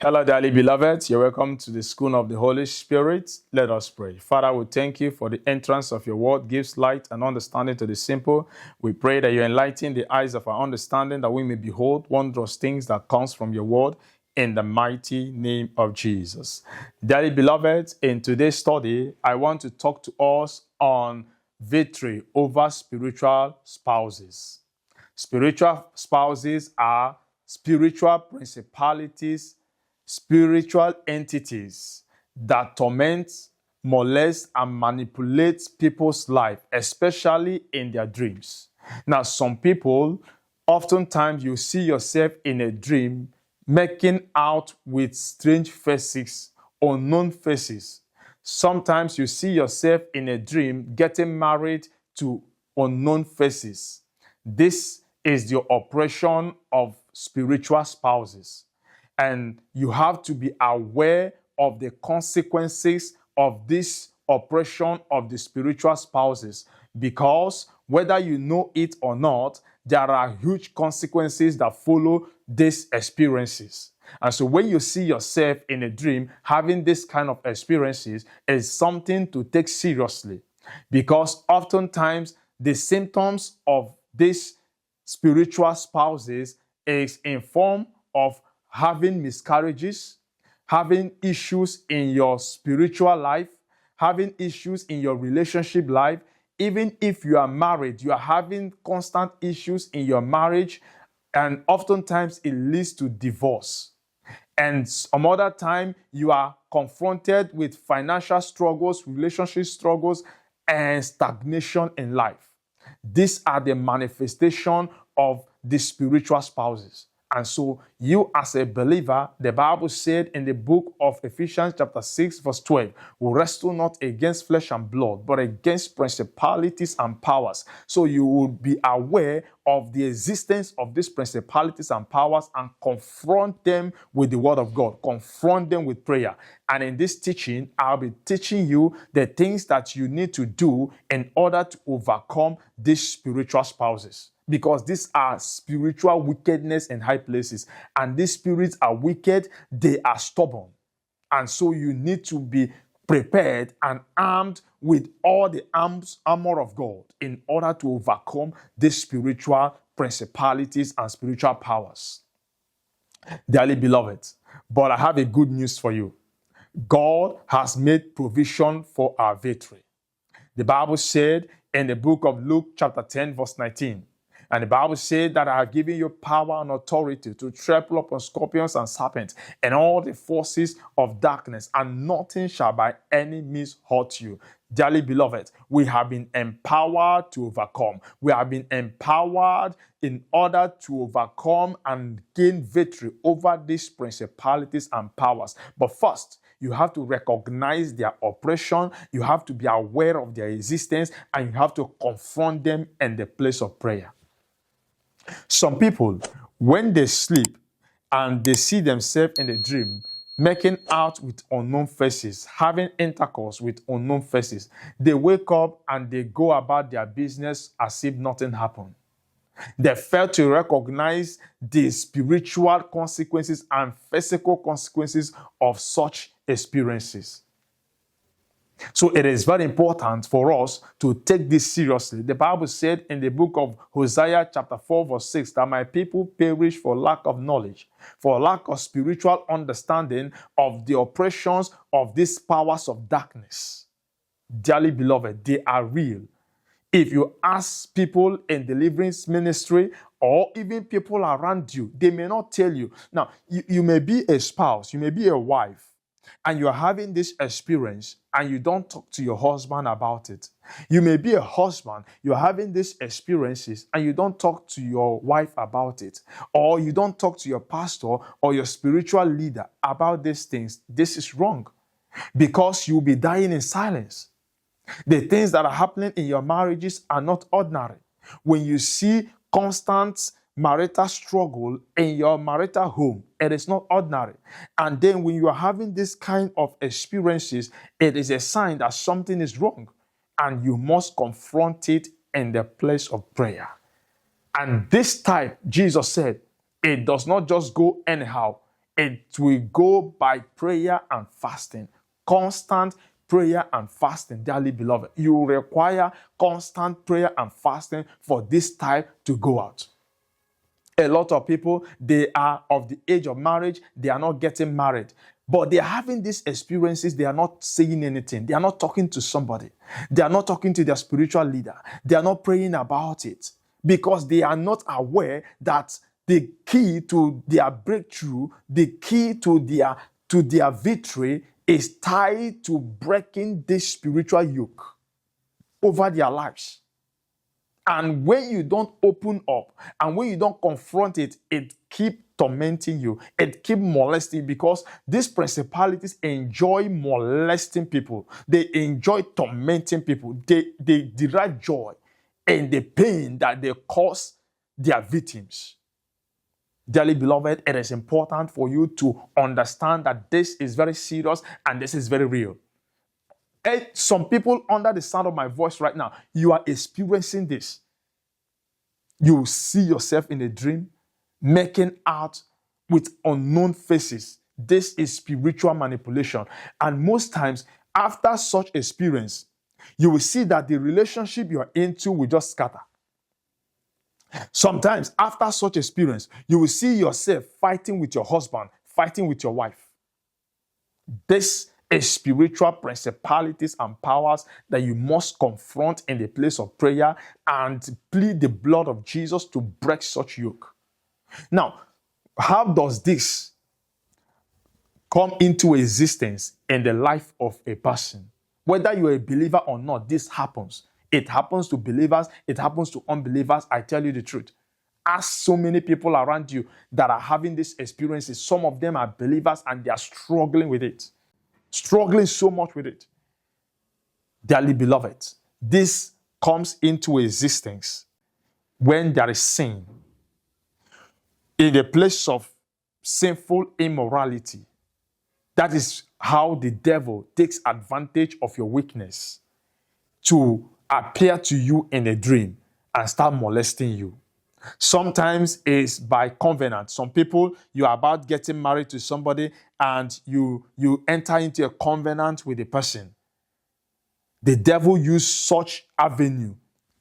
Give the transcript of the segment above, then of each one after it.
Hello, dearly beloved. You're welcome to the School of the Holy Spirit. Let us pray. Father, we thank you for the entrance of your word, gives light and understanding to the simple. We pray that you enlighten the eyes of our understanding, that we may behold wondrous things that comes from your word, in the mighty name of Jesus. Dearly beloved, in today's study, I want to talk to us on victory over spiritual spouses. Spiritual spouses are spiritual principalities, spiritual entities that torment, molest, and manipulate people's life, especially in their dreams. Now, some people, oftentimes you see yourself in a dream making out with strange faces, unknown faces. Sometimes you see yourself in a dream getting married to unknown faces. This is the oppression of spiritual spouses. And you have to be aware of the consequences of this oppression of the spiritual spouses, because whether you know it or not, there are huge consequences that follow these experiences. And so when you see yourself in a dream having this kind of experiences, is something to take seriously, because oftentimes the symptoms of these spiritual spouses is in form of having miscarriages, having issues in your spiritual life, having issues in your relationship life. Even if you are married, you are having constant issues in your marriage, and oftentimes it leads to divorce. And some other time, you are confronted with financial struggles, relationship struggles, and stagnation in life. These are the manifestation of the spiritual spouses. And so you as a believer, the Bible said in the book of Ephesians chapter 6 verse 12, we wrestle not against flesh and blood, but against principalities and powers. So you will be aware of the existence of these principalities and powers and confront them with the word of God, confront them with prayer. And in this teaching, I'll be teaching you the things that you need to do in order to overcome these spiritual spouses. Because these are spiritual wickedness in high places. And these spirits are wicked, they are stubborn. And so you need to be prepared and armed with all the armor of God in order to overcome these spiritual principalities and spiritual powers. Dearly beloved, but I have a good news for you. God has made provision for our victory. The Bible said in the book of Luke chapter 10 verse 19, and the Bible said that I have given you power and authority to trample upon scorpions and serpents and all the forces of darkness, and nothing shall by any means hurt you. Dearly beloved, we have been empowered to overcome. We have been empowered in order to overcome and gain victory over these principalities and powers. But first, you have to recognize their oppression, you have to be aware of their existence, and you have to confront them in the place of prayer. Some people, when they sleep and they see themselves in a dream, making out with unknown faces, having intercourse with unknown faces, they wake up and they go about their business as if nothing happened. They fail to recognize the spiritual consequences and physical consequences of such experiences. So it is very important for us to take this seriously. The Bible said in the book of Hosea chapter 4 verse 6 that my people perish for lack of knowledge, for lack of spiritual understanding of the oppressions of these powers of darkness. Dearly beloved, they are real. If you ask people in deliverance ministry or even people around you, they may not tell you. Now, you may be a spouse, you may be a wife, and you're having this experience and you don't talk to your husband about it. You may be a husband, you're having these experiences and you don't talk to your wife about it. Or you don't talk to your pastor or your spiritual leader about these things. This is wrong, because you'll be dying in silence. The things that are happening in your marriages are not ordinary. When you see constant marital struggle in your marital home, it is not ordinary. And then when you are having this kind of experiences, it is a sign that something is wrong, and you must confront it in the place of prayer. And this type, Jesus said, it does not just go anyhow. It will go by prayer and fasting. Constant prayer and fasting, dearly beloved. You require constant prayer and fasting for this type to go out. A lot of people, they are of the age of marriage, they are not getting married. But they are having these experiences, they are not saying anything. They are not talking to somebody. They are not talking to their spiritual leader. They are not praying about it because they are not aware that the key to their breakthrough, the key to their victory is tied to breaking this spiritual yoke over their lives. And when you don't open up and when you don't confront it, it keeps tormenting you. It keeps molesting, because these principalities enjoy molesting people. They enjoy tormenting people. They derive joy in the pain that they cause their victims. Dearly beloved, it is important for you to understand that this is very serious and this is very real. Some people under the sound of my voice right now, you are experiencing this. You see yourself in a dream, making out with unknown faces. This is spiritual manipulation. And most times, after such experience, you will see that the relationship you are into will just scatter. Sometimes, after such experience, you will see yourself fighting with your husband, fighting with your wife. This is spiritual principalities and powers that you must confront in the place of prayer and plead the blood of Jesus to break such yoke. Now, how does this come into existence in the life of a person? Whether you're a believer or not, this happens. It happens to believers, it happens to unbelievers. I tell you the truth. Ask so many people around you that are having these experiences. Some of them are believers and they are struggling with it. Struggling so much with it. Dearly beloved, this comes into existence when there is sin. In the place of sinful immorality, that is how the devil takes advantage of your weakness to appear to you in a dream and start molesting you. Sometimes it's by covenant. Some people, you are about getting married to somebody and you enter into a covenant with a person. The devil uses such avenue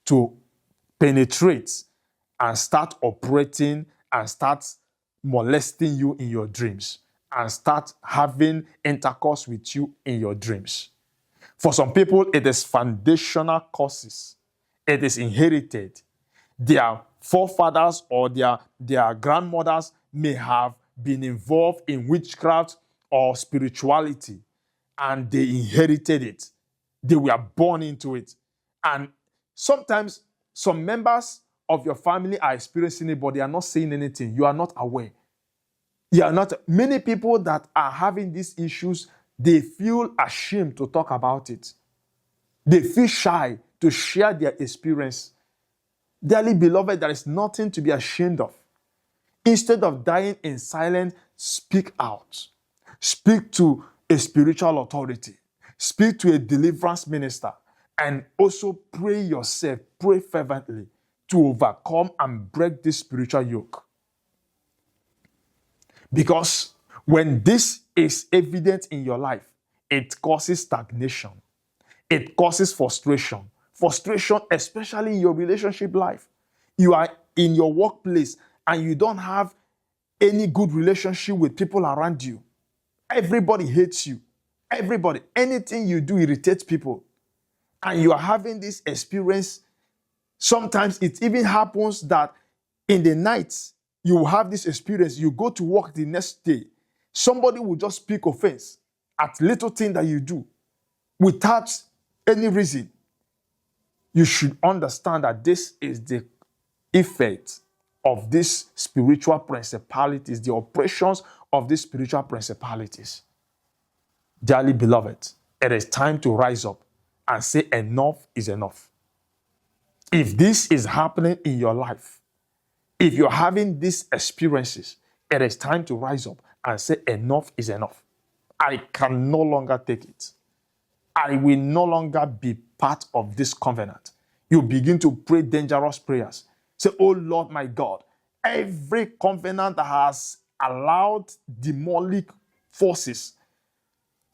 to penetrate and start operating and start molesting you in your dreams and start having intercourse with you in your dreams. For some people, it is foundational causes. It is inherited. Their forefathers or their grandmothers may have been involved in witchcraft or spirituality, and they inherited it. They were born into it. And sometimes some members of your family are experiencing it, but they are not saying anything. You are not aware. You are not. Many people that are having these issues, they feel ashamed to talk about it. They feel shy to share their experience. Dearly beloved, there is nothing to be ashamed of. Instead of dying in silence, speak out. Speak to a spiritual authority. Speak to a deliverance minister. And also pray yourself, pray fervently to overcome and break this spiritual yoke. Because when this is evident in your life, it causes stagnation. It causes frustration. Frustration, especially in your relationship life. You are in your workplace and you don't have any good relationship with people around you. Everybody hates you. Everybody. Anything you do irritates people. And you are having this experience. Sometimes it even happens that in the night, you will have this experience. You go to work the next day. Somebody will just speak offense at little thing that you do without any reason. You should understand that this is the effect of these spiritual principalities, the operations of these spiritual principalities. Dearly beloved, it is time to rise up and say enough is enough. If this is happening in your life, if you're having these experiences, it is time to rise up and say enough is enough. I can no longer take it. I will no longer be part of this covenant. You begin to pray dangerous prayers. Say, oh Lord, my God, every covenant that has allowed demonic forces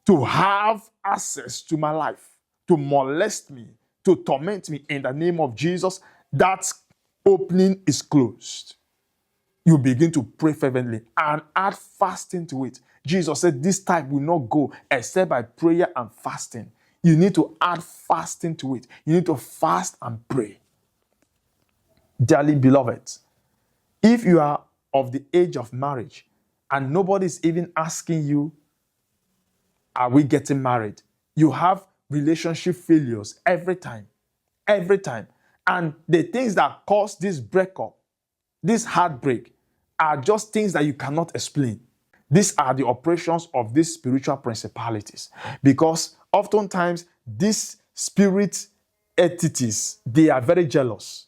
to have access to my life, to molest me, to torment me in the name of Jesus, that opening is closed. You begin to pray fervently and add fasting to it. Jesus said this type will not go except by prayer and fasting. You need to add fasting to it. You need to fast and pray. Dearly beloved, if you are of the age of marriage and nobody is even asking you, are we getting married? You have relationship failures every time. Every time. And the things that cause this breakup, this heartbreak, are just things that you cannot explain. These are the operations of these spiritual principalities. Because oftentimes, these spirit entities, they are very jealous.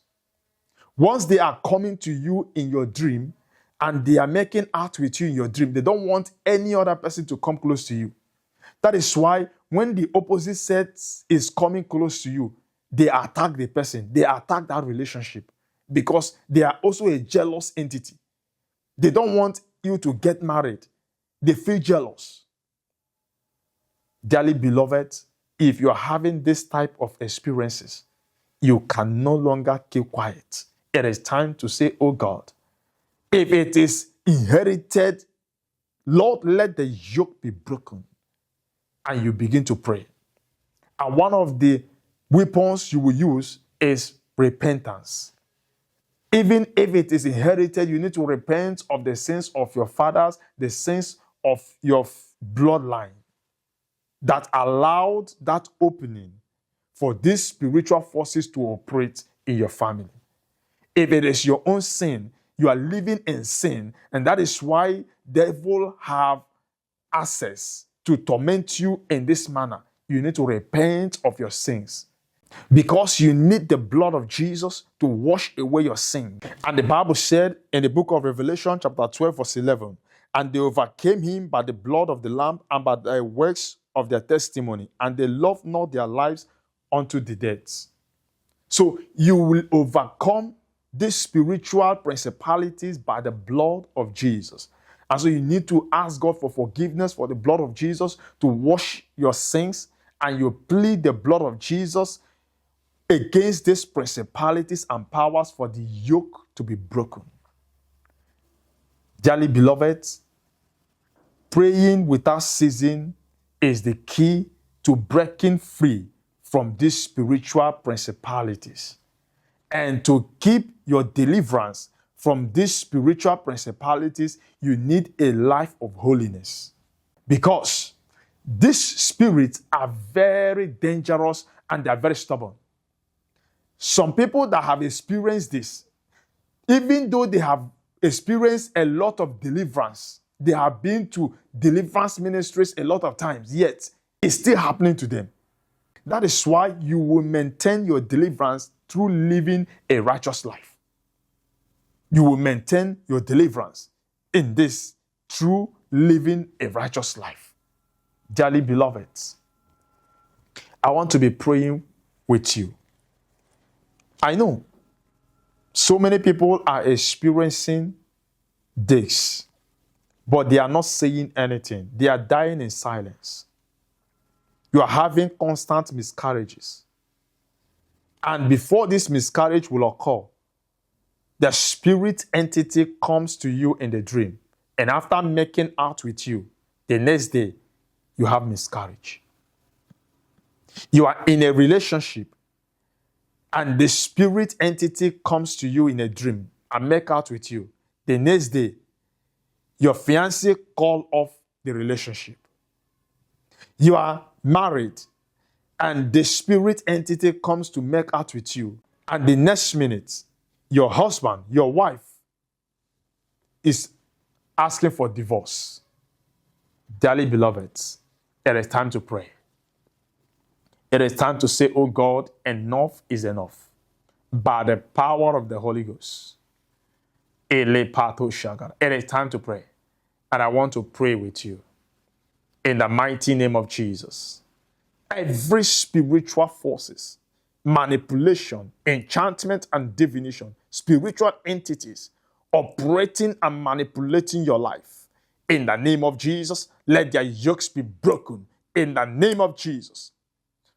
Once they are coming to you in your dream and they are making out with you in your dream, they don't want any other person to come close to you. That is why when the opposite sex is coming close to you, they attack the person. They attack that relationship because they are also a jealous entity. They don't want you to get married. They feel jealous. Dearly beloved, if you are having this type of experiences, you can no longer keep quiet. It is time to say, oh God, if it is inherited, Lord, let the yoke be broken. And you begin to pray. And one of the weapons you will use is repentance. Even if it is inherited, you need to repent of the sins of your fathers, the sins of your bloodline that allowed that opening for these spiritual forces to operate in your family. If it is your own sin, you are living in sin, and that is why devil have access to torment you in this manner. You need to repent of your sins because you need the blood of Jesus to wash away your sin. And the Bible said in the book of Revelation, chapter 12, verse 11, and they overcame him by the blood of the Lamb and by the works of their testimony, and they loved not their lives unto the death. So you will overcome these spiritual principalities by the blood of Jesus. And so you need to ask God for forgiveness for the blood of Jesus to wash your sins, and you plead the blood of Jesus against these principalities and powers for the yoke to be broken. Dearly beloved, praying without ceasing is the key to breaking free from these spiritual principalities. And to keep your deliverance from these spiritual principalities, you need a life of holiness. Because these spirits are very dangerous and they are very stubborn. Some people that have experienced this, even though they have experienced a lot of deliverance, they have been to deliverance ministries a lot of times, yet it's still happening to them. That is why you will maintain your deliverance through living a righteous life. You will maintain your deliverance in this through living a righteous life. Dearly beloved, I want to be praying with you. I know so many people are experiencing this, but they are not saying anything. They are dying in silence. You are having constant miscarriages. And before this miscarriage will occur, the spirit entity comes to you in the dream. And after making out with you, the next day, you have miscarriage. You are in a relationship, and the spirit entity comes to you in a dream and make out with you. The next day, your fiancé call off the relationship. You are married, and the spirit entity comes to make out with you. And the next minute, your husband, your wife, is asking for divorce. Dearly beloved, it is time to pray. It is time to say, oh God, enough is enough. By the power of the Holy Ghost. It is time to pray. And I want to pray with you. In the mighty name of Jesus. Every spiritual forces, manipulation, enchantment, and divination, spiritual entities operating and manipulating your life. In the name of Jesus, let their yokes be broken. In the name of Jesus.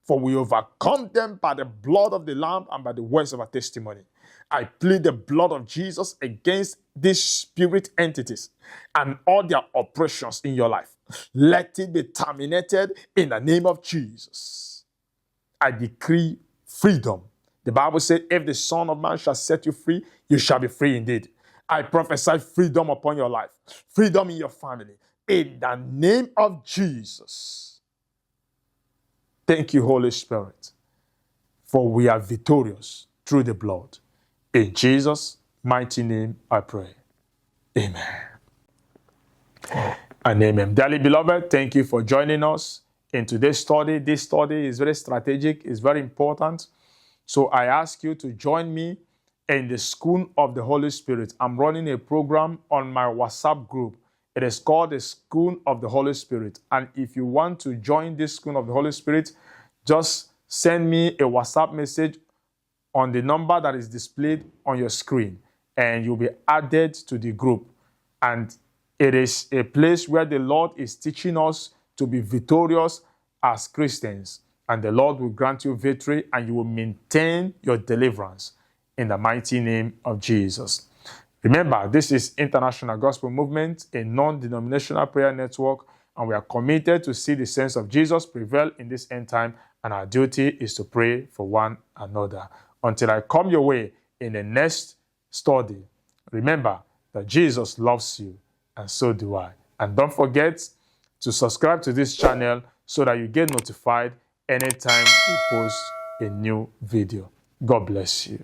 For we overcome them by the blood of the Lamb and by the words of our testimony. I plead the blood of Jesus against these spirit entities and all their oppressions in your life. Let it be terminated in the name of Jesus. I decree freedom. The Bible said, if the Son of Man shall set you free, you shall be free indeed. I prophesy freedom upon your life, freedom in your family, in the name of Jesus. Thank you, Holy Spirit, for we are victorious through the blood. In Jesus' mighty name I pray. Amen. And amen. Dearly beloved, thank you for joining us in today's study. This study is very strategic, it's very important. So I ask you to join me in the School of the Holy Spirit. I'm running a program on my WhatsApp group. It is called the School of the Holy Spirit. And if you want to join this School of the Holy Spirit, just send me a WhatsApp message on the number that is displayed on your screen, and you'll be added to the group. And it is a place where the Lord is teaching us to be victorious as Christians. And the Lord will grant you victory, and you will maintain your deliverance in the mighty name of Jesus. Remember, this is International Gospel Movement, a non-denominational prayer network, and we are committed to see the saints of Jesus prevail in this end time, and our duty is to pray for one another. Until I come your way in the next study, remember that Jesus loves you, and so do I. And don't forget to subscribe to this channel so that you get notified anytime we post a new video. God bless you.